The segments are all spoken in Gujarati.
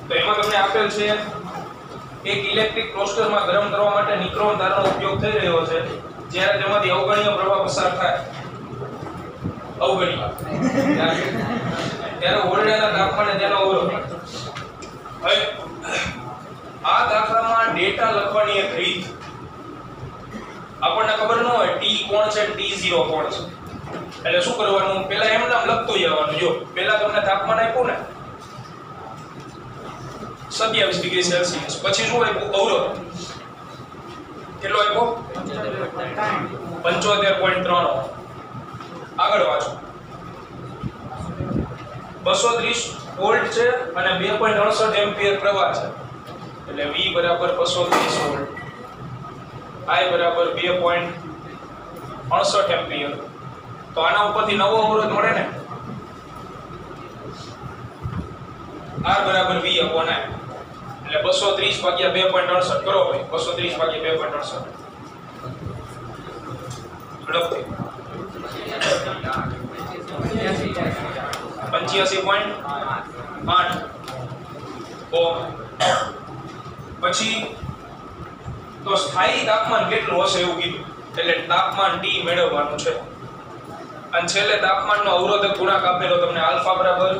તો એમાં તમને આપેલ છે એક ઇલેક્ટ્રિક ટોસ્ટરમાં ગરમ કરવા માટે નિક્રોમ તારનો ઉપયોગ થઈ રહ્યો છે જ્યારે તેમાંથી અવગણીય પ્રવાહ પસાર થાય અવગણીય ત્યારે ઓરડાના તાપમાને તેનો અવરોધ. હવે આ દાખલામાં ડેટા લખવાની એક રીત આપણને ખબર ન હોય t કોણ છે t0 કોણ છે એટલે શું કરવાનું પહેલા એમ નામ લખતું જવાનું. જો પહેલા તમને તાપમાન આપ્યું ને 27 ડિગ્રી સેલ્સિયસ પછી શું આપ્યું અવરોધ કેટલો આપ્યો 75.3 આગળ વાંચો 230 વોલ્ટ છે અને 2.68 એમ્પિયર પ્રવાહ છે એટલે V બરાબર 230 વોલ્ટ I બરાબર 2.68 એમ્પિયર. તો આના ઉપરથી નવો અવરોધ મળે ને R બરાબર V upon I એટલે 230 ભાગ્યા 2.68 કરો ભાઈ 230 ભાગ્યા 2.68 ઝડપથી 85.8 ઓહમ. પછી તો સ્થાયી તાપમાન કેટલું હશે એવું કીધું એટલે તાપમાન T મેળવવાનું છે અને છેલ્લે તાપમાનનો અવરોધક ગુણાંક આપેલો તમને આલ્ફા બરાબર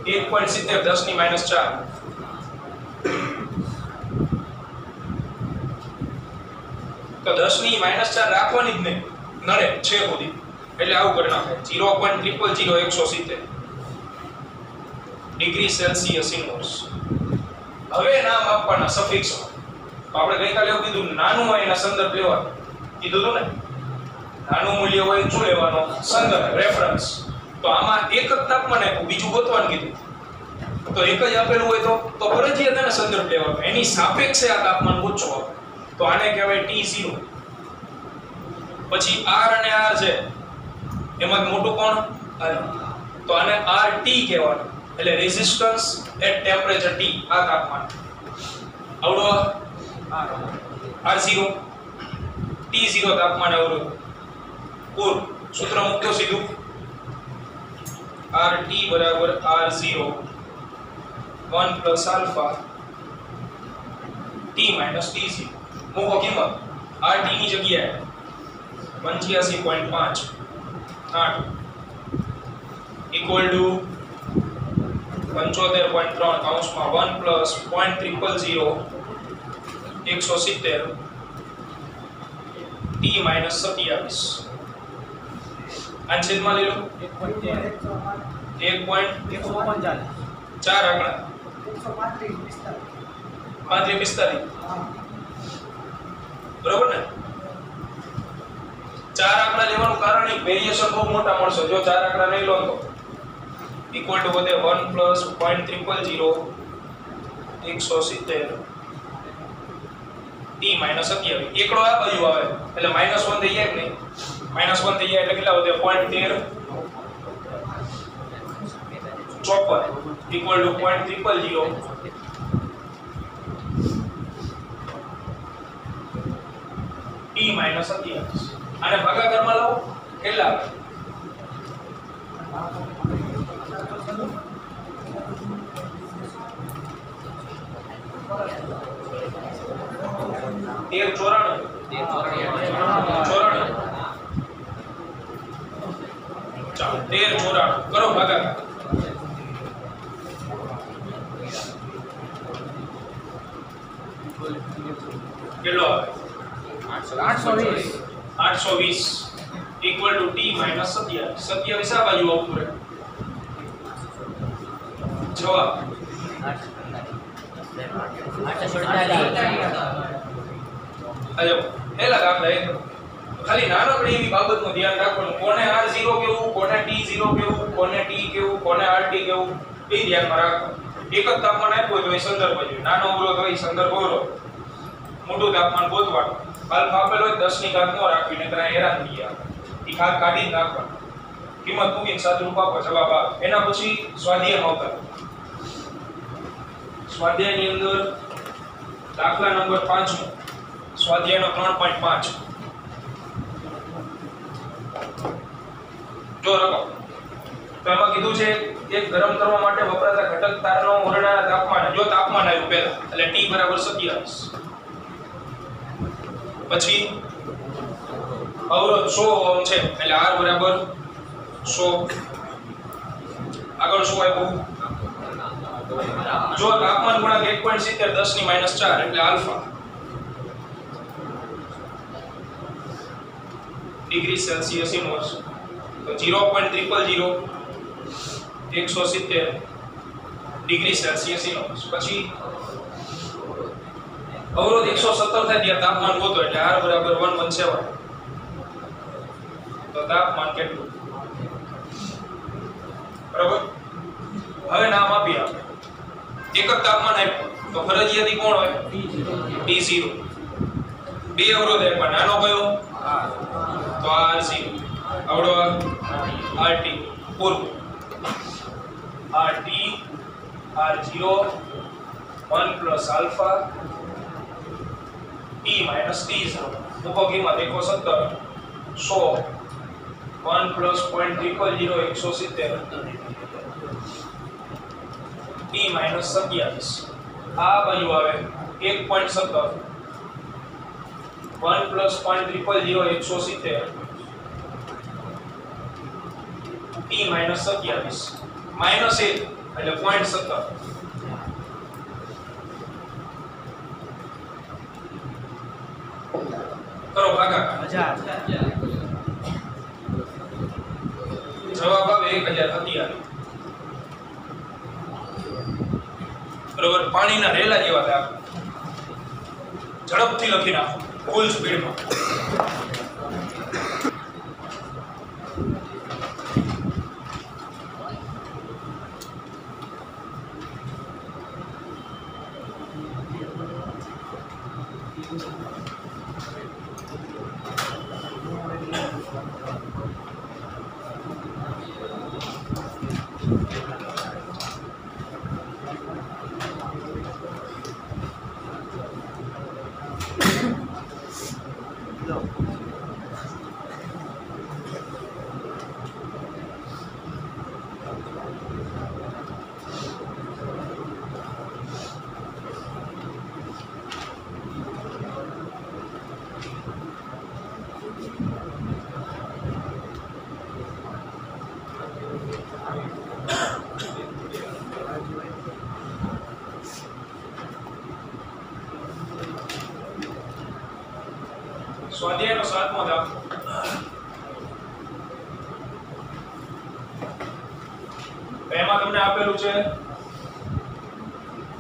1.70 10 ની -4 તો 10 ની -4 રાખવાની જ નહીં નડે છે સુધી એટલે આવું કરી નાખે 0.000 ડિગ્રી સેલ્સિયસ ઇનવર્સ. હવે નામ આપવાના સફિક્સ. તો આપણે ગઈકાલે એવું કીધું નાનું હોય એના સંદર્ભ લેવાનો કીધું હતું ને નાનું મૂલ્ય હોય શું લેવાનો સંદર્ભ રેફરન્સ. તો આમાં એક જ તાપમાન આપ્યું બીજું ગોતવાનું કીધું તો એક જ આપેલું હોય તો ફરજિયાત એને સંદર્ભ લેવાનો એની સાપેક્ષે આ તાપમાન પૂછો તો આને કહેવાય T0. પછી R અને R છે એમાં મોટું કોણ તો આને RT કહેવાનું એટલે રેઝિસ્ટન્સ એટ ટેમ્પરેચર T આ તાપમાન આવડો R0 T0 તાપમાન અવરોધ પૂર સૂત્ર મૂક્યો સીધું RT બરાબર R0 1 plus alpha T minus T0 મૂકો કિંમત RT ની જગ્યાએ 85.5 equal to 75.3 કૌંસમાં 1 plus 0.000 170 T minus 27 છેદમાં લઈ લો 1.4 આંકડા 35 બરોબર ને 4 આંકડા લેવાનું કારણ એક વેરિએશન બહુ મોટા મળશે જો 4 આંકડા નહીં લો તો ઇક્વલ ટુ વધે 1 plus 0.000 170 T minus 27 એકડો આ બાજુ આવે એટલે -1 થઈ જાય કે નહીં -1 થઈ જાય એટલે કેટલા વધે 0.13 54 equal to 0.000 T minus 27 આને ભાગાકારમાં લાવો કેટલા 1394 કરો ભાગાકાર કેટલો આવે 820 equal to T minus 27 આ બાજુ આવતું રહે જવાબ 848 એલા દાખલા એક ખાલી નાનકડી એવી બાબતનું ધ્યાન રાખવાનું કોને R0 કેવું કોને T0 કેવું કોને T કેવું કોને RT કેવું એ ધ્યાનમાં રાખવાનું. એક જ તાપમાન આપ્યું તો એ સંદર્ભ જોઈએ નાનો અવરોધ હોય સંદર્ભ અવરોધ મોટું તાપમાન ગોતવાનું આલ્ફા આપેલો હોય 10 ની ઘાત નો રાખવી નકર હેરાન થઈ જાય ઈ ઘાત કાઢી નાખવાનું કિંમત મૂકીને સાદુરૂપ આપો જવાબ આવે. એના પછી સ્વાધ્યાયમાં આવતા સ્વાધ્યાયની અંદર દાખલા નંબર 5 સ્વાધ્યાયનો 3.5 જો રકમ તો એમાં કીધું છે એક ગરમ કરવા માટે વપરાતા ઘટક તારનો ઓરડાના તાપમાને, જો તાપમાન આવ્યું પહેલા એટલે T બરાબર 27, પછી અવરોધ 100 ઓહ્મ છે એટલે R બરાબર 100, આગળ શું આવ્યું, જો તાપમાન ગુણાંક 1.70 10 ની -4 એટલે આલ્ફા ડિગ્રી સેલ્સિયસ ઇનવર્સ, તો 0.000 170 ડિગ્રી સેલ્સિયસ ઇનવર્સ, પછી અવરોધ 117 થાય ત્યારે તાપમાન ગોતો એટલે R બરાબર 117, તો તાપમાન કેટલું, બરાબર. હવે નામ આપી આપણે, એક જ તાપમાન આપ્યું તો ફરજિયાતી કોણ હોય, T0, બે અવરોધ આપ્યા, નાનો કયો તો R0, આવડો RT, પૂરું RT R0 1 plus alpha T minus T0, મૂકો કિંમત 170 100 1 પ્લસ 0.000 170 T માઈનસ 27, આ બાજુ આવે 1.17 1 પ્લસ 0.000 170 T માઈનસ 27 માઈનસ 1 એટલે 0.17, કરો ભાગાકાર, જવાબ આવે 1027, બરોબર. પાણીના રેલા જેવા થાય, ઝડપથી લખી નાખો ફૂલ સ્પીડમાં. સ્વાધ્યાયનો 7મો દાખલો, એમાં તમને આપેલું છે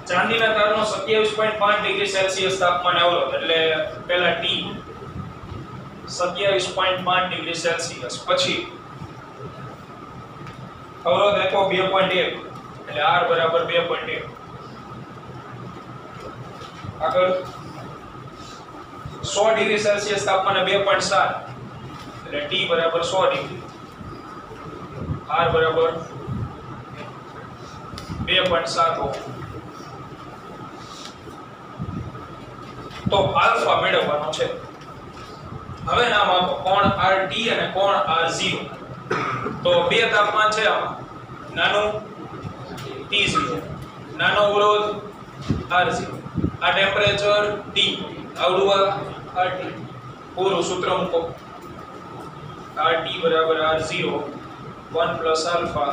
ચાંદીના તારનો 27.5 ડિગ્રી સેલ્સિયસ તાપમાન અવરોધ, એટલે પહેલા T 27.5 ડિગ્રી સેલ્સિયસ, પછી અવરોધ આપ્યો 2.1 એટલે R બરાબર 2.1, આગળ 100 ડિગ્રી સેલ્સિયસ તાપમાને 2.7 એટલે T બરાબર 100 ડિગ્રી, R બરાબર 2.7 ઓહ્મ. તો આલ્ફા મેળવવાનો છે. હવે નામ આપો કોણ RT અને કોણ R0. તો બે તાપમાન છે આમાં, નાનું T0, નાનો અવરોધ R0, આ ટેમ્પરેચર T, આવડું RT, પૂરું સૂત્ર મૂકો RT બરાબર R0 1 plus alpha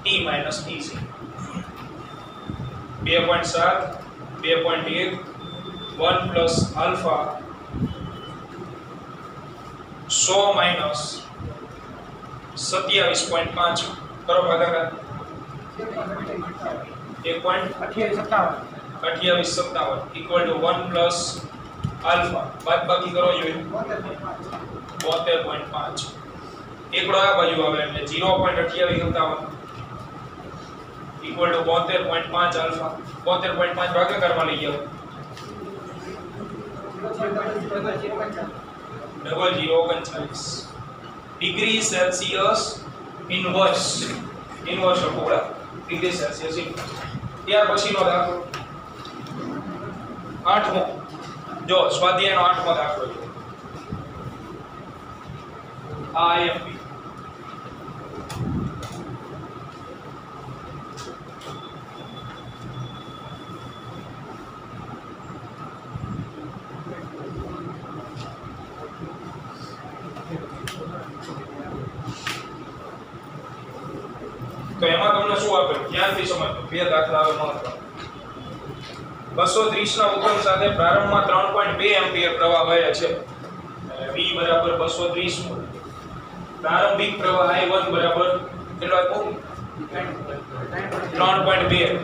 T minus T0, 2.7 2.1 1 plus alpha 100 minus 27.5, કરો ભાગાકાર 1.2857 ઇક્વલ ટુ 1 પ્લસ આલ્ફા, બાદબાકી કરો જોઈએ 72.5, એકડો આ બાજુ આવે એટલે 0.2857 ઇક્વલ ટુ 72.5 આલ્ફા, 72.5 ભાગાકારમાં લઈ જાઓ 0039 ડિગ્રી સેલ્સિયસ ઇનવર્સ, ઇનવર્સ અપોળા ડિગ્રી સેલ્સિયસ ઇનવર્સ. ત્યાર પછીનો દાખલો 8મો, જો સ્વાધ્યાયનો 8મો દાખલો છે. આ IMP તો એમાં તમને શું આપેલું ધ્યાનથી સમજો બે દાખલા આવે મહત્વ 230 ના ઉગમ સાથે પ્રારંભમાં 3.2 એમ્પિયર પ્રવાહ વહે છે V બરાબર 230 પ્રારંભિક પ્રવાહ I1 બરાબર કેટલો આપ્યો 3.2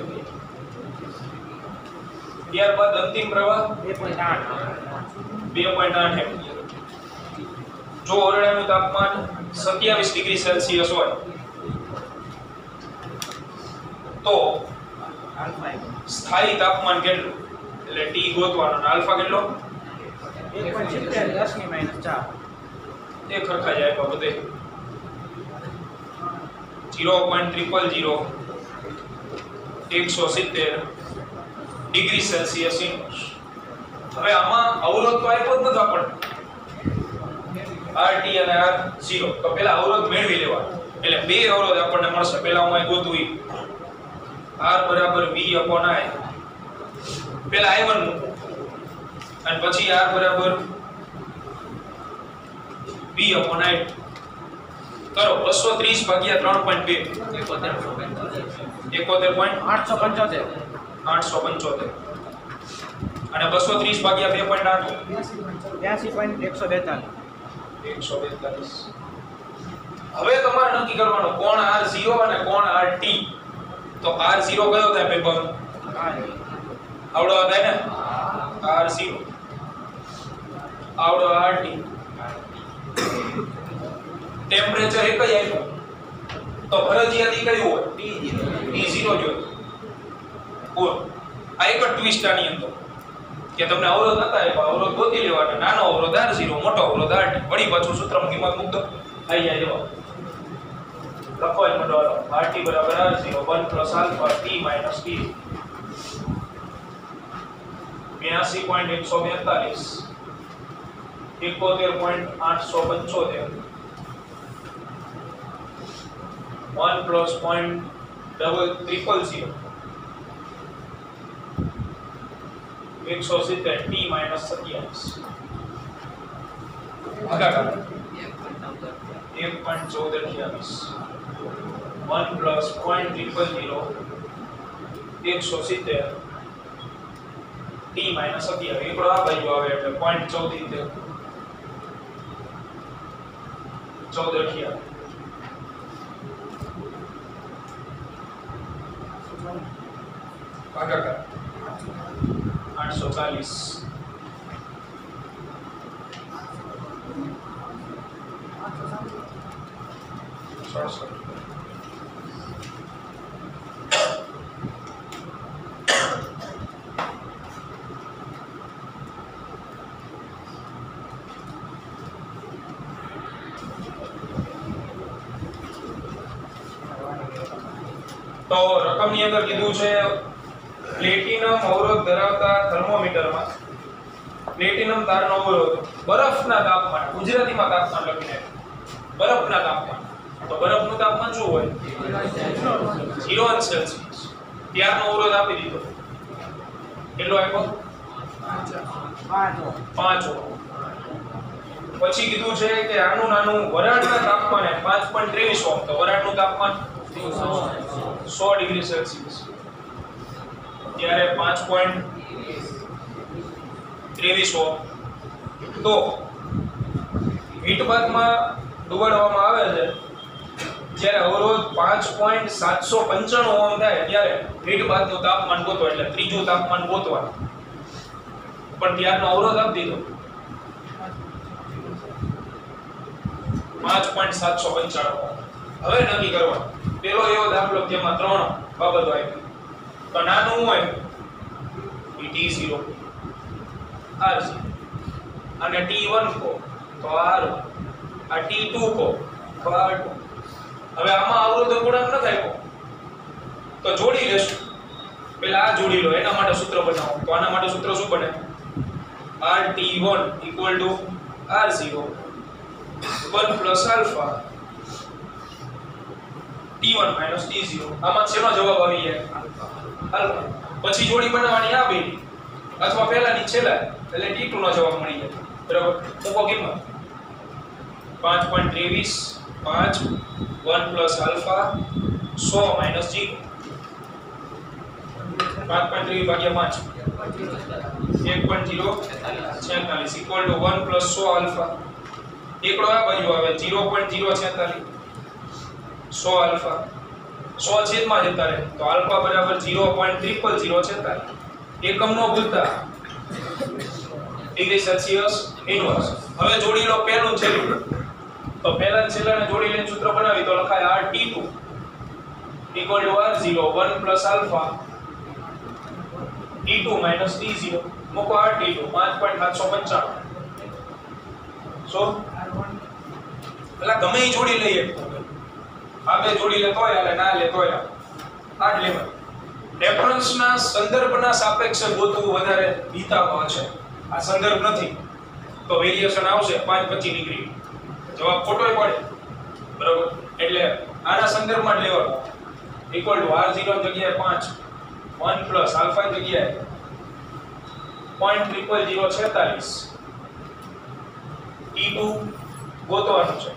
ત્યારબાદ અંતિમ પ્રવાહ 2.8 એમ્પિયર જો ઓરડાનું તાપમાન 27 ડિગ્રી સેલ્સિયસ હોય તો સ્થાયી તાપમાન કેટલું એટલે T ગોતવાનો અને આલ્ફા કેટલો 1.70 10 ની -4 એ ખરખા જાય તો બધે 0.000 170 ડિગ્રી સેલ્સિયસ ઇનવર્સ હવે આમાં અવરોધ તો આપ્યો જ નથી આપણને RT અને R0 તો પહેલા અવરોધ મેળવી લેવાનો એટલે બે અવરોધ આપણને મળશે પહેલા હું આ ગોતું R બરાબર V upon I પહેલા I1 મૂકો અને પછી R બરાબર V upon I કરો 230 ભાગ્યા 3.2 875 અને 230 ભાગ્યા 2.8 82.142 142 હવે તમારે નક્કી કરવાનું કોણ R0 અને કોણ RT તો R0 કયો થાય પેપર આવડો થાય ને R0 આવડો RT ટેમ્પરેચર એક જ આવ્યું તો ફરજિયાત ઈ કયું હોય T0 જોઈએ બોલ આ એક ટ્વિસ્ટ આની અંદર કે તમને અવરોધ નતા આપ્યા અવરોધ ગોતી લેવાના નાનો અવરોધ R0 મોટો અવરોધ RT વળી પાછું સૂત્રમાં કિંમત મૂક દો આવી જાય જવાબ લખો એમ ડોલો RT બરાબર R0 1 alpha T T 82.142 71.875 1 plus 0.000 170 T minus 27 ભાગાકાર 1.1428 1 plus 0.000 170 T minus 27 એકડો આ બાજુ આવે એટલે 0.14 1428 ભાગાકાર 840 67 તો રકમની અંદર કીધું છે પ્લેટિનમ અવરોધ ધરાવતા થર્મોમીટરમાં પ્લેટિનમ તારનો અવરોધ બરફના તાપમાન ગુજરાતીમાં તાપમાન લખીને બરફના તાપમાન તો બરફનું તાપમાન શું હોય 0 સેલ્સિયસ ત્યારનો અવરોધ આપી દીધો કેટલો આપ્યો 5 ઓહ્મ પછી કીધું છે કે આનું નાનું વરાળના તાપમાને 5.23 ઓહ્મ તો વરાળનું તાપમાન 100 ડિગ્રી સેલ્સિયસ ત્યારે 5.23 ઓહ્મ તો હીટ બાથમાં ડુબાડવામાં આવે છે જ્યારે અવરોધ 5.795 ઓહ્મ થાય ત્યારે હીટ બાથનું તાપમાન ગોતો એટલે ત્રીજું તાપમાન ગોતવાનું પણ ત્યારનો અવરોધ આપી દીધો 5.795 ઓહ્મ હવે નક્કી કરવાનું પેલો એવો દાખલો જેમાં ત્રણ બાબતો આવી તો નાનું હોય T0 R0 અને T1 કો તો R આ T2 કો તો R2 હવે આમાં અવરોધ ગુણાંક ન થાય તો જોડી લેશું પહેલા આ જોડી લો એના માટે સૂત્ર બનાવો તો આના માટે સૂત્ર શું બને RT1 R0 1 plus alpha T1 minus T0 આમાં શેનો જવાબ આવી જાય આલ્ફા પછી જોડી બનાવવાની આ બે અથવા પહેલાની છેલ્લા એટલે T2 નો જવાબ મળી જાય બરાબર મૂકો કિંમત 5.23 5 1 plus alpha 100 માઈનસ 0 5.3 ભાગ્યા 5 1.046 ઇક્વલ ટુ 1 પ્લસ 100 આલ્ફા એકડો આ બાજુ આવે 0.046 100 આલ્ફા 100 છેદમાં જતા રહે તો આલ્ફા બરાબર 0.00046 એકમ નો ભૂલતા ડિગ્રી સેલ્સિયસ ઇન્વર્સ હવે જોડી લો પહેલું છેલ્લું તો પહેલા છેલ્લાને જોડી લઈને સૂત્ર બનાવી તો લખાય RT2 equal to R0 1 plus alpha T2 minus T0 મૂકો RT2 5.795 સો એટલે ગમે એ જોડી લઈએ આ બે જોડી લે તોય હાલે ના લે તોય આ જ લેવા રેફરન્સના સંદર્ભના સાપેક્ષે ગોતવું વધારે હિતાવહ છે આ સંદર્ભ નથી તો વેરિએશન આવશે 5-25 ડિગ્રી જવાબ ખોટોય પડે બરોબર એટલે આના સંદર્ભમાં જ લેવાનો ઇક્વલ ટુ R0 જગ્યાએ 5 1 પ્લસ આલ્ફા જગ્યાએ 0.00046 T2 ગોતવાનું છે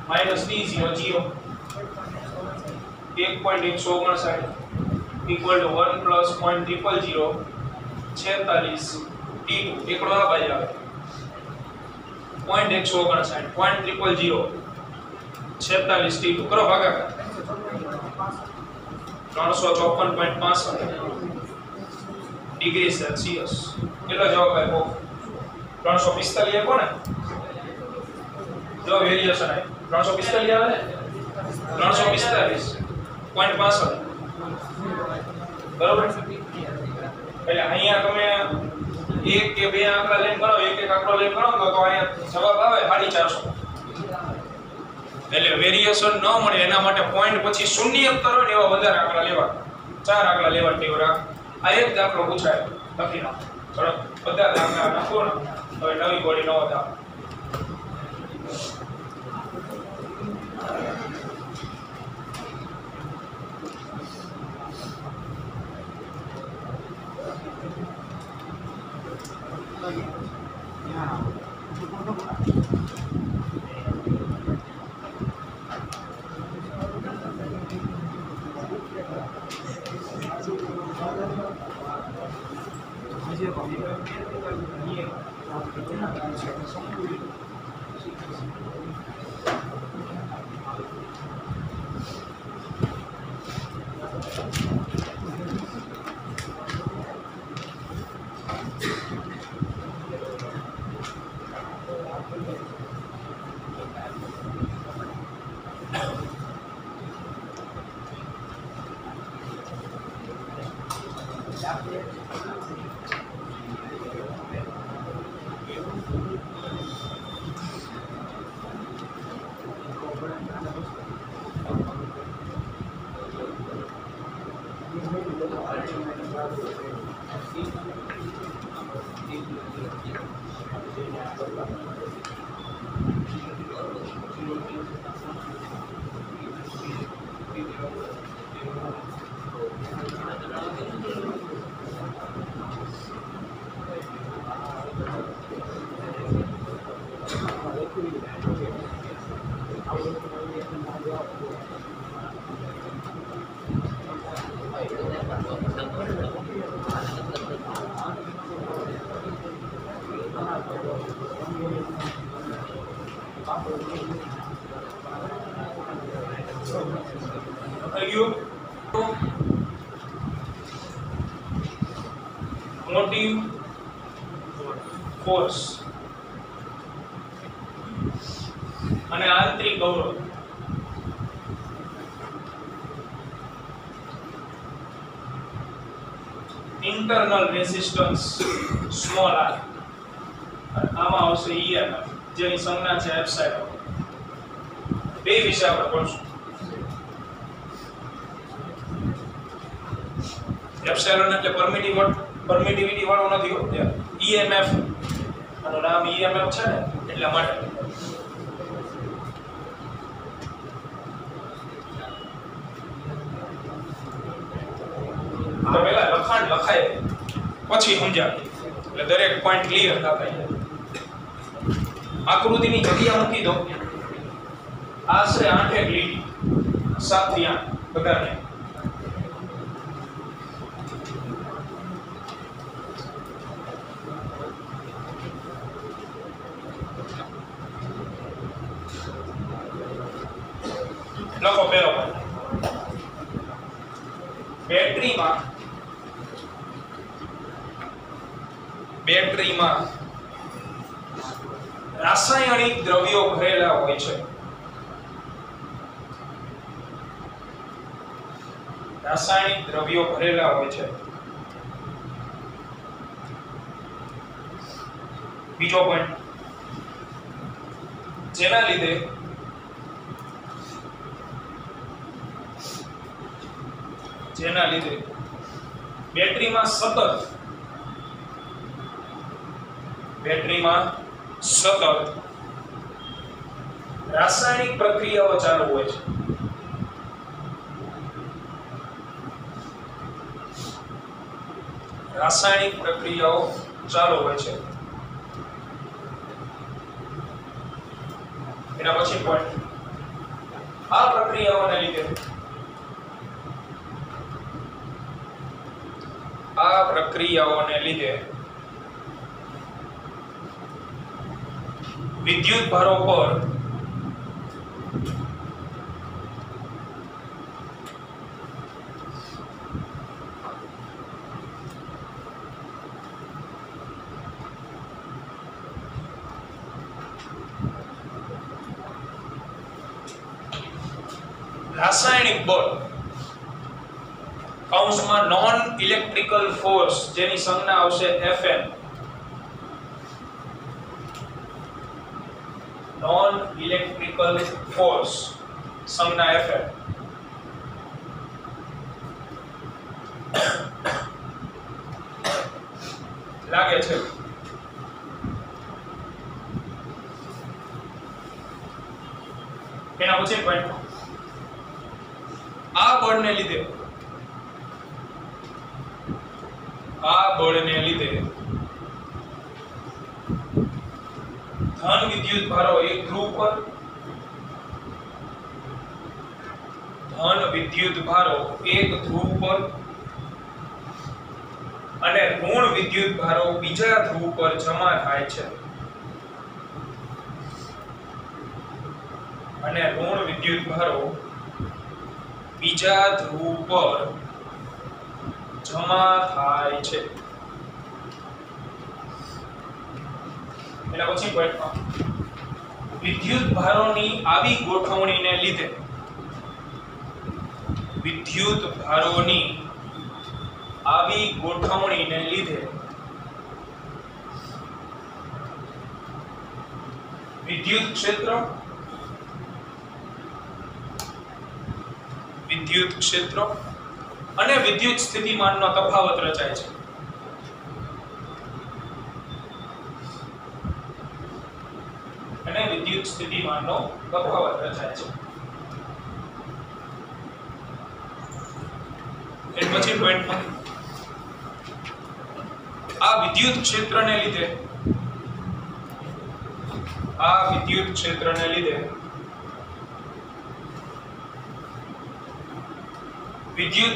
minus T0 0 1.159 equal to 1 plus 0.00046 T2 એકડો આ બાજુ આવે 0.159 T2 કરો ભાગાકાર 354.65 ડિગ્રી સેલ્સિયસ કેટલો જવાબ આવ્યો 345 આપ્યો ને જો વેરિએશન આવે 345 આવે ને 345.65 બરોબર એટલે અહીંયા તમે એક કે બે આંકડા લઈને ગણો એક આંકડો લઈને ગણો તો અહીંયા જવાબ આવે 450 એટલે વેરિએશન ન મળે એના માટે પોઈન્ટ પછી શૂન્ય કરો ને એવા વધારે આંકડા લેવા 4 આંકડા લેવા ટેવ રાખ આ એક દાખલો પૂછાય લખી નાખો ચલો બધા દાખલા નાખો ને હવે નવી બોડી નવો દાખલો મોટિવ ફોર્સ અને આંતરિક અવરોધ ઇન્ટરનલ રેઝિસ્ટન્સ સ્મોલ r આમાં આવશે EMF જેની સંજ્ઞા છે એપ્સાઇલોન બે વિશે આપણે ભણશું એપ્સાઇલોન એટલે પરમિટિવિટી વાળો નથી હોતો EMF આનું નામ EMF છે ને એટલા માટે તો પહેલા લખાણ લખાય પછી સમજાય એટલે દરેક પોઈન્ટ ક્લિયર થાય આકૃતિની જગ્યા મૂકી દો આશરે 8 લીટી 7 થી 8 બધાને લખો પેલો બેટરીમાં રાસાયણિક દ્રવ્યો ભરેલા હોય છે. રાસાયણિક દ્રવ્યો ભરેલા હોય છે. બીજો પોઈન્ટ, જેના લીધે બેટરીમાં સતત રાસાયણિક પ્રક્રિયાઓ ચાલુ હોય છે. રાસાયણિક પ્રક્રિયાઓ ચાલુ હોય છે. એના પછી પોઈન્ટ, આ પ્રક્રિયાઓને લીધે વિદ્યુત ભારો પર રાસાયણિક બળ કૌંસમાં નોન ઇલેક્ટ્રિકલ ફોર્સ જેની સંજ્ઞા આવશે Fn, નોન ઇલેક્ટ્રિકલ ફોર્સ સંજ્ઞા Fn લાગે છે. એના પછી પોઈન્ટ, આ બળને લીધે ધન વિદ્યુત ભારો એક ધ્રુવ પર અને ઋણ વિદ્યુત ભારો બીજા ધ્રુવ પર જમા થાય છે. એના પછી પોઈન્ટમાં, વિદ્યુત ભારોની આવી ગોઠવણીને લીધે વિદ્યુત ક્ષેત્ર અને વિદ્યુત સ્થિતિમાનનો તફાવત રચાય છે. એ પછી પોઈન્ટમાં, આ વિદ્યુત ક્ષેત્રને લીધે વિદ્યુત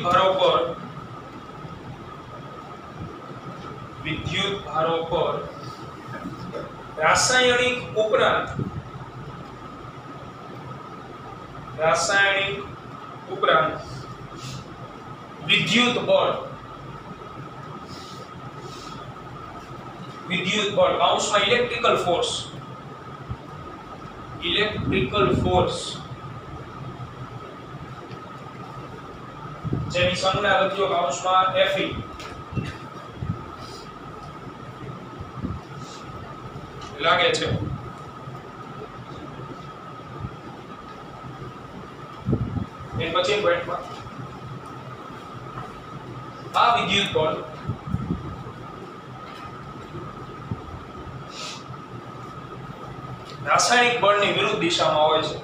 ભારો પર રાસાયણિક ઉપરાંત વિદ્યુત બળ કૌંસમાં ઇલેક્ટ્રિકલ ફોર્સ જેની સંજ્ઞા લખ્યો કૌંસમાં Fe લાગે છે. એ પછી પોઈન્ટમાં, આ વિદ્યુત બળ રાસાયણિક બળની વિરુદ્ધ દિશામાં હોય છે.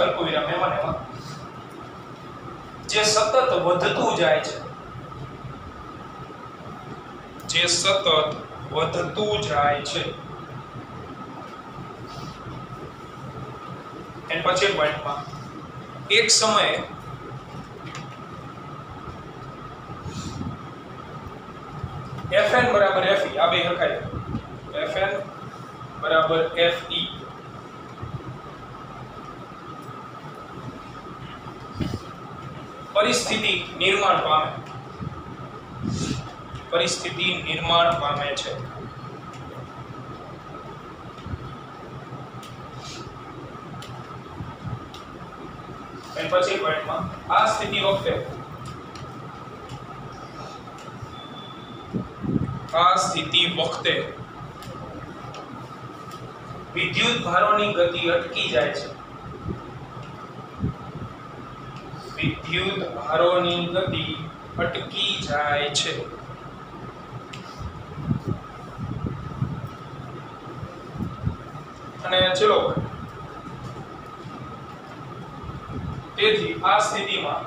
અલ્પવિરામ એમાં જે સતત વધતું જાય છે જે સતત વધતું જાય છે. એન પછી પોઈન્ટમાં એક સમયે Fn બરાબર Fe આ બે લખાય Fn બરાબર Fe પરિસ્થિતિ નિર્માણ પામે છે. એન પછી પોઈન્ટમાં આ સ્થિતિ વખતે વિદ્યુત ભારોની ગતિ અટકી જાય છે. વિદ્યુત ભારોની ગતિ અટકી જાય છે. અને ચલો તેથી આ સ્થિતિમાં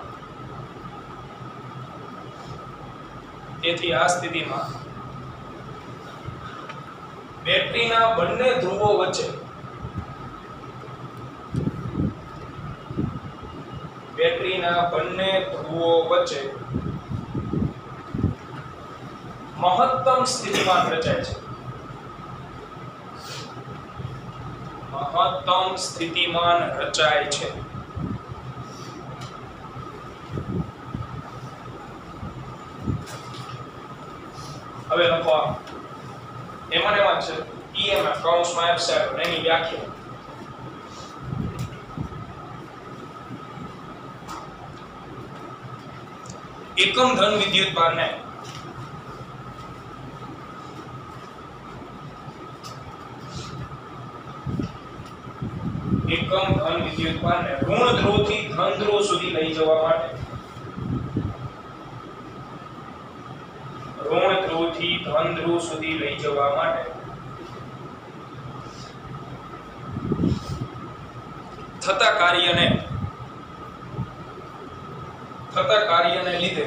બેટરીના બંને ધ્રુવો વચ્ચે મહત્તમ સ્થિતિમાન રચાય છે. હવે લખો એમાં છે EMF કૌંસમાં એપ્સિલોન એની વ્યાખ્યા એકમ ધન વિદ્યુત ભારને ઋણ ધ્રુવથી ધન ધ્રુવ સુધી લઈ જવા માટે થતા કાર્યને લીધે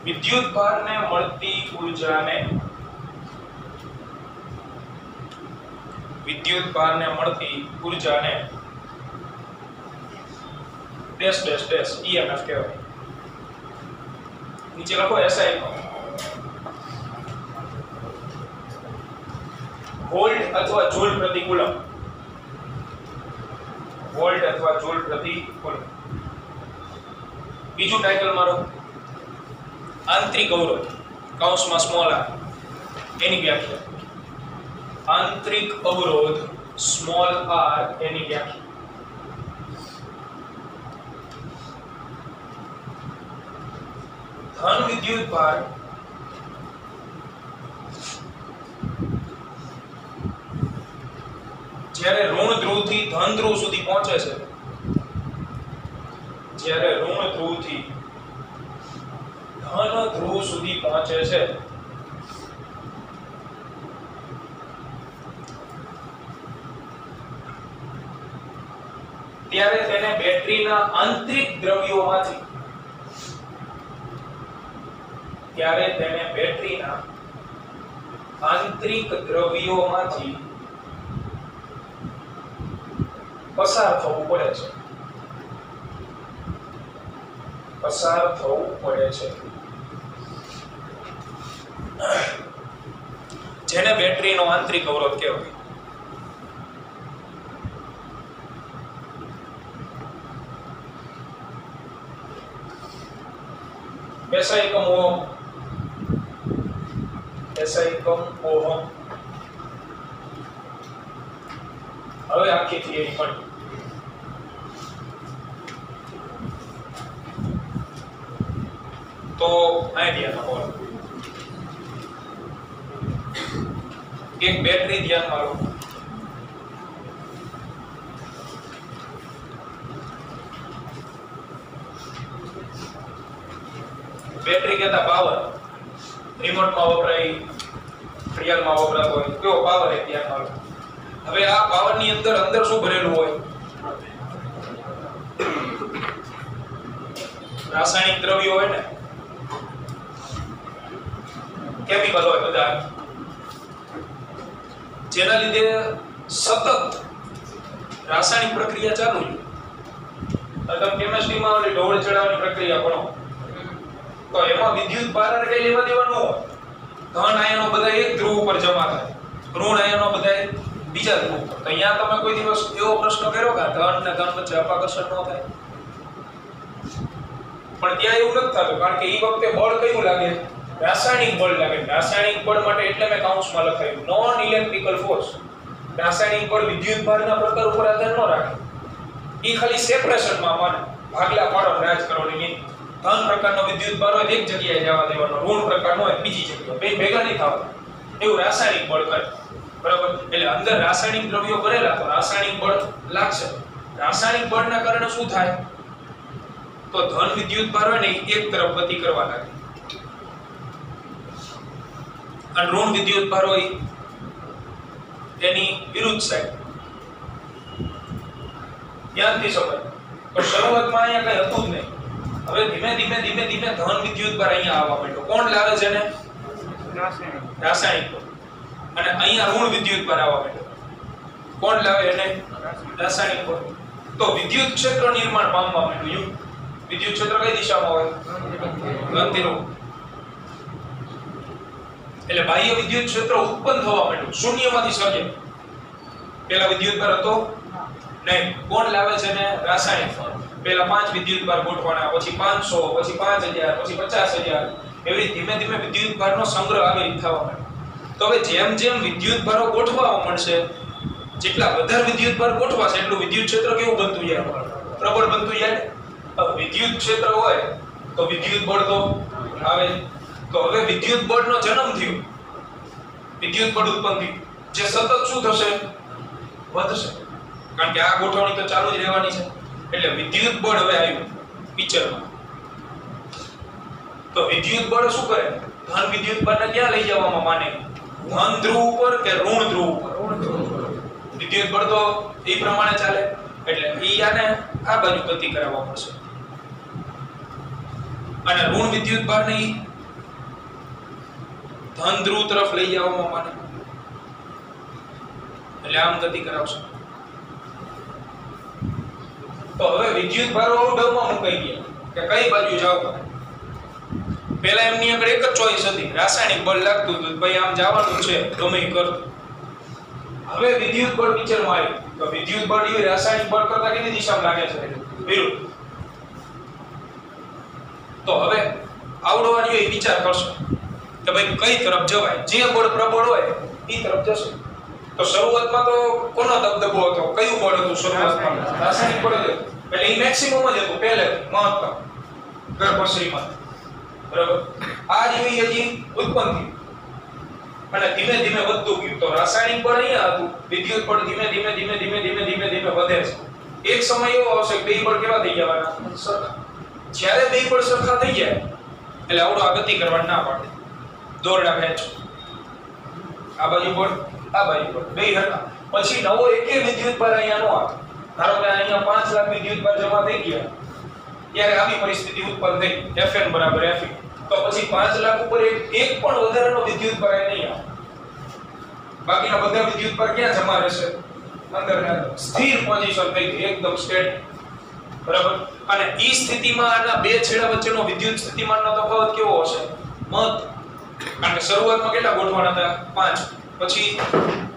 વિદ્યુત ભારને મળતી ઊર્જાને ડેશ ડેશ ડેશ EMF કહેવાય. નીચે લખો SI વોલ્ટ અથવા જૂલ પ્રતિ કુલમ. બીજું ટાઇટલ મારો આંતરિક અવરોધ કૌંસમાં સ્મોલ r એની વ્યાખ્યા. આંતરિક અવરોધ સ્મોલ r એની વ્યાખ્યા. ધન વિદ્યુત ભાર જ્યારે ઋણ ધ્રુવથી ધન ધ્રુવ સુધી પહોંચે છે ત્યારે તેને બેટરીના આંતરિક દ્રવ્યોમાંથી પસાર થવું પડે છે. જેને બેટરીનો આંતરિક અવરોધ કહેવાય. SI એકમ ઓહમ. હવે આખી થિયરી પણ તો આઈડિયા લો. એક બેટરી ધ્યાનમાં લો. બેટરી કહેતા પાવર રિમોટમાં વપરાય, ઘડિયાળમાં વપરાતો હોય કેવો પાવર એ ધ્યાનમાં લો. હવે આ પાવરની અંદર શું ભરેલું હોય? રાસાયણિક દ્રવ્યો હોય ને, કેમિકલ હોય બધા, જેના લીધે સતત રાસાયણિક પ્રક્રિયા ચાલુ છે. તમે કેમિસ્ટ્રીમાં ઓલી ઢોળ ચડાવવાની પ્રક્રિયા ભણો તો એમાં વિદ્યુત ભાર કઈ લેવા દેવા ન હોય. ધન આયનો બધા એક ધ્રુવ ઉપર જમા થાય, ઋણ આયનો બધા બીજા ધ્રુવ ઉપર. તો અહીંયા તમે કોઈ દિવસ એવો પ્રશ્ન કર્યો કે ધન ને ધન વચ્ચે અપાકર્ષણ ન થાય? પણ ત્યાં એવું નથી થતું, કારણ કે એ વખતે બળ કયું લાગે? રાસાયણિક બળ લાગે. રાસાયણિક બળ માટે એટલે મેં કાઉન્સમાં લખાયું નોન ઇલેક્ટ્રિકલ ફોર્સ. રાસાયણિક બળ વિદ્યુત ભારના પ્રકાર ઉપર આધાર ન રાખે. એ ખાલી સેપરેશનમાં માને, ભાગલા પાડો રાજ કરવાની નહીં. ધન પ્રકારનો વિદ્યુત ભાર હોય એક જગ્યાએ જવા દેવાનો, ઋણ પ્રકારનો હોય બીજી જગ્યાએ, બે ભેગા નહીં થવા. એવું રાસાયણિક બળ કરે. બરાબર? એટલે અંદર રાસાયણિક દ્રવ્યો ભરેલા તો રાસાયણિક બળ લાગશે. રાસાયણિક બળના કારણે શું થાય? તો ધન વિદ્યુત ભાર હોય ને એક તરફ ગતિ કરવા લાગે, અને ઋણ વિદ્યુત ભાર હોય તેની વિરુદ્ધ સાઈડ. ધ્યાનથી સમજ. તો શરૂઆતમાં અહીંયા કઈ હતું જ નહીં. હવે ધીમે ધીમે ધીમે ધીમે ધન વિદ્યુત ભાર અહીંયા આવવા માંડ્યો. કોણ લાવે છે ને? રાસાયણિક બળ. અને અહીંયા ઋણ વિદ્યુત ભાર આવવા માંડ્યો. કોણ લાવે એને? રાસાયણિક બળ. તો વિદ્યુત ક્ષેત્ર નિર્માણ પામવા માંડ્યું. વિદ્યુત ક્ષેત્ર કઈ દિશામાં હોય? ધનથી. એટલે બાહ્ય વિદ્યુત ક્ષેત્ર ઉત્પન્ન થવા માંડ્યું, શૂન્યમાંથી સર્જે. પેલા વિદ્યુત ભાર હતો નહીં. કોણ લાવે છે ને? રાસાયણિક. પેલા 5 વિદ્યુત ભાર ગોઠવાના, પછી 500, પછી 5000, પછી 50000. એવી ધીમે ધીમે વિદ્યુત ભારનો સંગ્રહ આવી રીતે થવા માંડ્યો. તો હવે જેમ જેમ વિદ્યુત ભારો ગોઠવા મળશે, જેટલા વધારે વિદ્યુત ભાર ગોઠવાશે એટલું વિદ્યુત ક્ષેત્ર કેવું બનતું જાય? પ્રબળ બનતું જાય. વિદ્યુત ક્ષેત્ર હોય તો વિદ્યુત બળ તો આવે. તો હવે વિદ્યુત બળનો જન્મ થયો, વિદ્યુત બળ ઉત્પન્ન થયું, જે સતત શું થશે? વધશે. કારણ કે આ ગોઠવણી તો ચાલુ જ રહેવાની છે. એટલે વિદ્યુત બળ હવે આવ્યું પિક્ચરમાં. તો વિદ્યુત બળ શું કરે? ધન વિદ્યુત બળને ક્યાં લઈ જવામાં માને? ધન ધ્રુવ ઉપર કે ઋણ ધ્રુવ ઉપર? વિદ્યુત બળ તો એ પ્રમાણે ચાલે. એટલે ઈ આને આ બાજુ ગતિ કરાવવા પડશે, અને ઋણ વિદ્યુત ભારને ધન ધ્રુવ તરફ લઈ જવામાં માને. એટલે આમ ગતિ કરાવશે. તો હવે વિદ્યુત ભારો ડબમાં મુકાઈ ગયા કે કઈ બાજુ જાવ. પહેલા એમની આગળ એક જ ચોઈસ હતી, રાસાયણિક બળ લાગતું હતું, ભાઈ આમ જવાનું છે, ગમે એ કર. હવે વિદ્યુત બળ પિક્ચરમાં આવ્યું. તો વિદ્યુત બળ એ રાસાયણિક બળ કરતા કેવી દિશામાં લાગે છે? વિરુદ્ધ. તો હવે આવડવાની એ વિચાર કરશો કે ભાઈ કઈ તરફ જવાય. જે બળ પ્રબળ હોય એ તરફ જશે. તો શરૂઆતમાં તો કોનો દબદબો હતો? કયું બળ હતું શરૂઆતમાં? રાસાયણિક બળ હતું. એટલે એ મેક્સિમમ જ હતું પહેલે, મહત્તમ ગર્ભશ્રીમાં. બરાબર? આ જેવી હજી ઉત્પન્ન થયું અને ધીમે ધીમે વધતું ગયું. તો રાસાયણિક બળ અહીંયા હતું, વિદ્યુત બળ ધીમે ધીમે ધીમે ધીમે ધીમે ધીમે ધીમે વધે છે. એક સમય એવો આવશે બે બળ કેવા થઈ જવાના? સરખા. જ્યારે બે બળ સરખા થઈ જાય એટલે આવડો આ ગતિ કરવાની ના પાડે. દોરડા ખેંચો, આ બાજુ બળ, આ બાજુ બળ, બે સરખા. પછી નવો એકે વિદ્યુત ભાર અહીંયા નો આવે. ધારો કે અહીંયા 5 લાખ વિદ્યુત ભાર જમા થઈ ગયા, ત્યારે આવી પરિસ્થિતિ ઉત્પન્ન થઈ, Fn બરાબર Fe. તો પછી 5 લાખ ઉપર એક પણ વધારાનો વિદ્યુત ભાર નહીં આવે. બાકીના બધા વિદ્યુત ભાર ક્યાં જમા રહેશે? અંદર સ્થિર પોઝિશન થઈ ગઈ, એકદમ સ્ટેટ. બરાબર? અને ઈ સ્થિતિમાં આના બે છેડા વચ્ચેનો વિદ્યુત સ્થિતિમાનનો તફાવત કેવો હશે? મત. કારણ કે શરૂઆતમાં કેટલા ગોઠવાના હતા? 5, પછી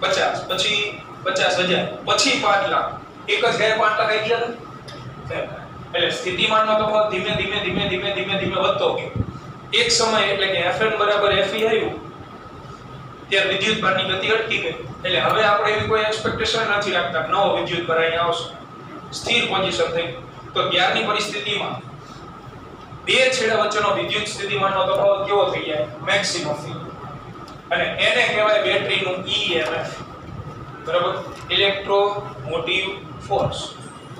50, પછી 50,000, પછી 5 લાખ. એક જ ગયા 5 લાખ આવી ગયા. એટલે સ્થિતિમાનનો તફાવત ધીમે ધીમે ધીમે ધીમે ધીમે ધીમે વધતો ગયો. એક સમય એટલે કે Fn બરાબર Fe આવ્યું ત્યારે વિદ્યુત ભારની ગતિ અટકી ગઈ. એટલે હવે આપણે એવી કોઈ એક્સપેક્ટેશન નથી રાખતા નવો વિદ્યુત ભાર અહીંયા આવશે. સ્થિર પોઝિશન થઈ. તો ત્યારની પરિસ્થિતિમાં બે છેડા વચ્ચેનો વિદ્યુત સ્થિતિમાનનો તફાવત કેવો થઈ જાય? મેક્સિમમ થઈ જાય. અને એને કહેવાય બેટરીનું EMF. બરાબર? Electromotive force.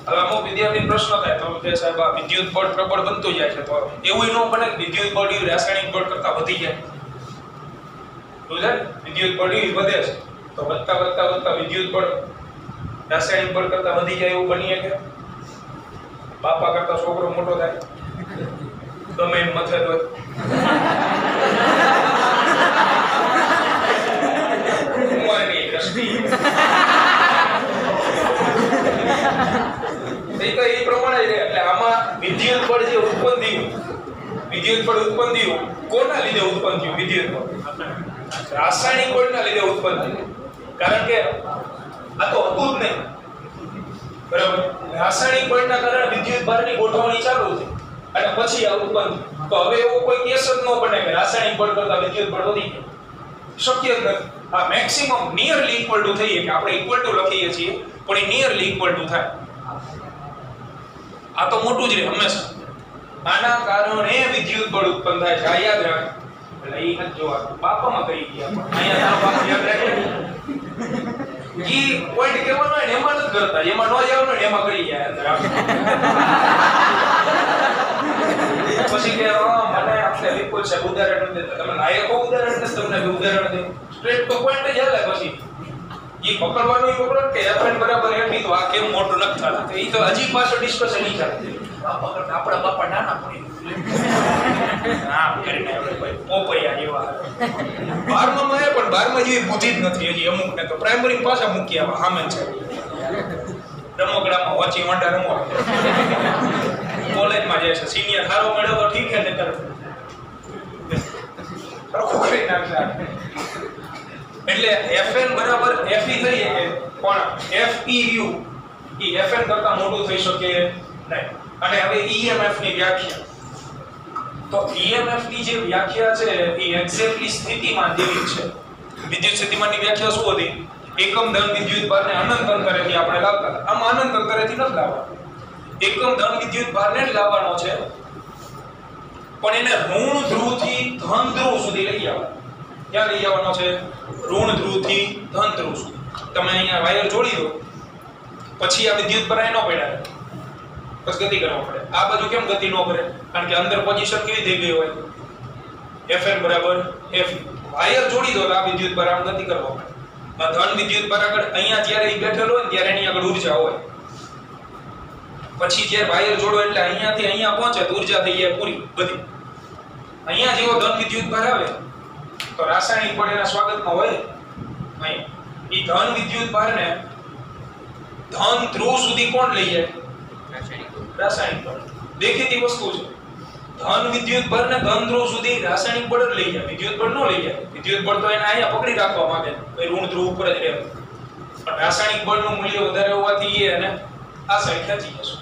હવે અમુક વિદ્યાર્થી પ્રશ્ન થાય તો કે સાહેબ આ વિદ્યુત બળ પ્રબળ બનતું જાય છે, તો એવું ન બને કે વિદ્યુત બળ રાસાયણિક બળ કરતા વધી જાય? સમજાય? વિદ્યુત બળ વધે છે તો વધતા વધતા વધતા વિદ્યુત બળ રાસાયણિક બળ કરતા વધી જાય એવું બની શકે? બાપા કરતા છોકરો મોટો થાય? ગમે એમ મથે તો કુંવારની દ્રષ્ટિ એ પ્રમાણે જ રહે. એટલે આમાં વિદ્યુત બળ જે ઉત્પન્ન થયું કોના લીધે ઉત્પન્ન થયું? વિદ્યુત બળ રાસાયણિક બળના લીધે ઉત્પન્ન થયું. કારણ કે આ તો હતું જ નહીં, બરાબર? રાસાયણિક બળના કારણે વિદ્યુત ભારની ગોઠવણી ચાલુ થઈ અને પછી આ ઉત્પન્ન થયું. તો હવે એવો કોઈ કેસ જ ન બને કે રાસાયણિક બળ કરતા વિદ્યુત બળ વધી ગયું. શક્ય જ નથી. આ મેક્સિમમ નિયરલી ઇક્વલ ટુ થઈએ કે આપણે ઇક્વલ ટુ લખીએ છીએ પણ એ નિયરલી ઇક્વલ ટુ થાય. આ તો મોટું જ રહે હંમેશા. આના કારણે વિદ્યુત બળ ઉત્પન્ન થાય છે. આ યાદ રાખ. એટલે એ નથી જોવા બાપામાં કરી ગયા પણ અહીંયા તારો બાપ યાદ રાખે. ઈ પોઈન્ટ કહેવાનો હોય ને એમાં નથી કરતા, એમાં ન જવાનું ને એમાં કરી ગયા અંદર. પછી કે મને આપણે વિપુલ સાહેબ ઉદાહરણ દે, તમે લાયકો ઉદાહરણ દે, તમને ઉદાહરણ દે, સ્ટ્રેટ તો પોઈન્ટ જ હાલે. પછી ઈ પકડવાનું પકડો કે FN બરાબર FE તો આ કેમ મોટું નથી થતું, તો ઈ તો હજી પાછો ડિસ્કશન ઈ ચાલે. આપણા બાપા નાના પડી હા કરીને આપણે ભાઈ પોપૈયા જેવા 12માં માં પણ 12માં જેવી બુદ્ધિ જ નથી હજી અમુક ને. તો પ્રાઇમરી પાછા મૂકી આવા સામે છે રમકડામાં વાંચી વાંડા રમવા કોલેજમાં જાય છે. સિનિયર સારો મળ્યો તો ઠીક છે, નકર સરખું કરી નાખશે. એટલે FN બરાબર FE થઈ કે પણ FEU ઈ FN કરતા મોટું થઈ શકે નહીં. અને હવે EMF ની વ્યાખ્યા, તો EMF ની જે વ્યાખ્યા છે એ એક્ઝેક્ટલી સ્થિતિમાન જેવી છે. વિદ્યુત સ્થિતિમાનની વ્યાખ્યા શું હતી? એકમ ધન વિદ્યુત ભારને અનંત અંતરેથી આપણે લાવતા હતા. આમાં અનંત અંતરેથી નથી લાવવાનો, એકમ ધન વિદ્યુત ભારને જ લાવવાનો છે, પણ એને ઋણ ધ્રુવથી ધન ધ્રુવ સુધી લઈ આવવાનો. ક્યાં લઈ આવવાનો છે? ઋણ ધ્રુવથી ધન ધ્રુવ સુધી. તમે અહીંયા વાયર જોડી દો, પછી આ વિદ્યુત ભાર ન પડ્યા, પછી ગતિ કરવા પડે. આ બાજુ કેમ ગતિ ન કરે? કારણ કે અંદર પોઝિશન કેવી થઈ ગઈ હોય, FN બરાબર FE. વાયર જોડી દો તો આ વિદ્યુત ભાર આમ ગતિ કરવા પડે. ધન વિદ્યુત ભાર આગળ અહીંયા જ્યારે ઈ બેઠેલો હોય ને ત્યારે એની આગળ ઊર્જા હોય. પછી જ્યારે વાયર જોડો એટલે અહીંયાથી અહીંયા પહોંચે તો ઊર્જા થઈ જાય પૂરી બધી. અહીંયા જેવો ધન વિદ્યુત ભાર આવે તો રાસાયણિક બળ એના સ્વાગતમાં હોય. અહીં ઈ ધન વિદ્યુત ભારને ધન ધ્રુવ સુધી કોણ લઈ જાય? રાસાયણિક બળ. દેખીતી વસ્તુ છે. ધન વિદ્યુત બળને ધન ધ્રુવ સુધી રાસાયણિક બળ જ લઈ જાય, વિદ્યુત બળ ન લઈ જાય. વિદ્યુત બળ તો એને અહીંયા પકડી રાખવા માંગે, એ ઋણ ધ્રુવ ઉપર જ રહે. પણ રાસાયણિક બળનું મૂલ્ય વધારે હોવાથી એ એને આ સાઈડ ખેંચી જશે.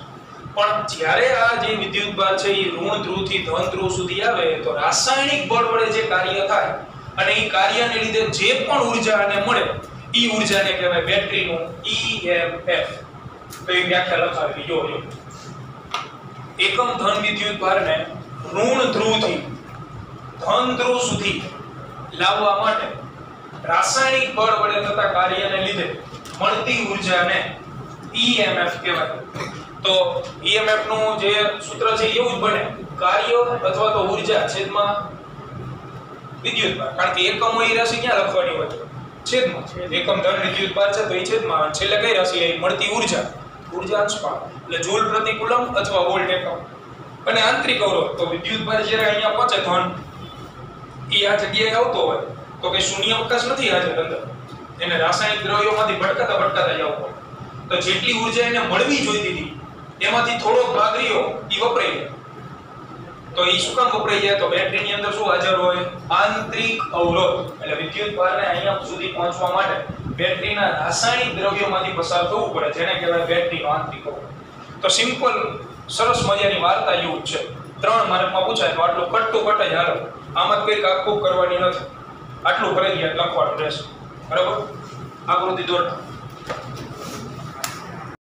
પણ જ્યારે આ જે વિદ્યુત બળ છે એ ઋણ ધ્રુવથી ધન ધ્રુવ સુધી આવે તો રાસાયણિક બળ વડે જે કાર્ય થાય અને એ કાર્યને લીધે જે પણ ઊર્જા આને મળે એ ઊર્જાને કહેવાય બેટરીનું EMF. તો એ વ્યાખ્યા લખાવી જોજો. એકમ ધન વિદ્યુત ભારને ઋણ ધ્રુવથી ધન ધ્રુવ સુધી લાવવા માટે રાસાયણિક બળ વડે થતા કાર્યને લીધે મળતી ઊર્જાને EMF કહેવાય. તો EMF નું જે સૂત્ર છે એવું જ બને, કાર્ય અથવા તો ઊર્જા છેદમાં વિદ્યુત ભાર. કારણ કે એકમો એ રાશિ ક્યાં લખવાની હોય? છેદમાં. એકમ ધન વિદ્યુત ભાર છે તો એ છેદમાં, છેલ્લે કઈ રાશિ આવી? મળતી ઊર્જા, ઊર્જા અંશપાત એટલે જૂલ પ્રતિ કુલમ અથવા વોલ્ટ એકમ. અને આંતરિક અવરોધ, તો વિદ્યુત ભાર જ્યારે અહીંયા પહોંચે ધન એ આ જગ્યાએ આવતો હોય તો કે શૂન્ય અવકાશ નથી હાજર અંદર, એને રાસાયણિક દ્રવ્યોમાંથી ભટકાતા જ આવતો. તો જેટલી ઊર્જા એને મળવી જોઈતી હતી એમાંથી થોડો ભાગ રહ્યો એ વપરાઈ જાય. તો એ શું કામ વપરાઈ જાય? તો બેટરીની અંદર શું હાજર હોય? આંતરિક અવરોધ. એટલે વિદ્યુત ભારને અહીંયા સુધી પહોંચવા માટે બેટરીના રાસાયણિક દ્રવ્યોમાંથી પસાર થવું પડે, જેને કહેવાય બેટરીનો આંતરિક અવરોધ. તો સિમ્પલ સરસ મજાની વાર્તા જેવું છે. 3 માર્કમાં પૂછાય તો આટલું કટ જ હાલો. આમાં કંઈક આખું કરવાની નથી, આટલું ફરજિયાત લખવાનું રહેશે. બરાબર? આકૃતિ દોરતા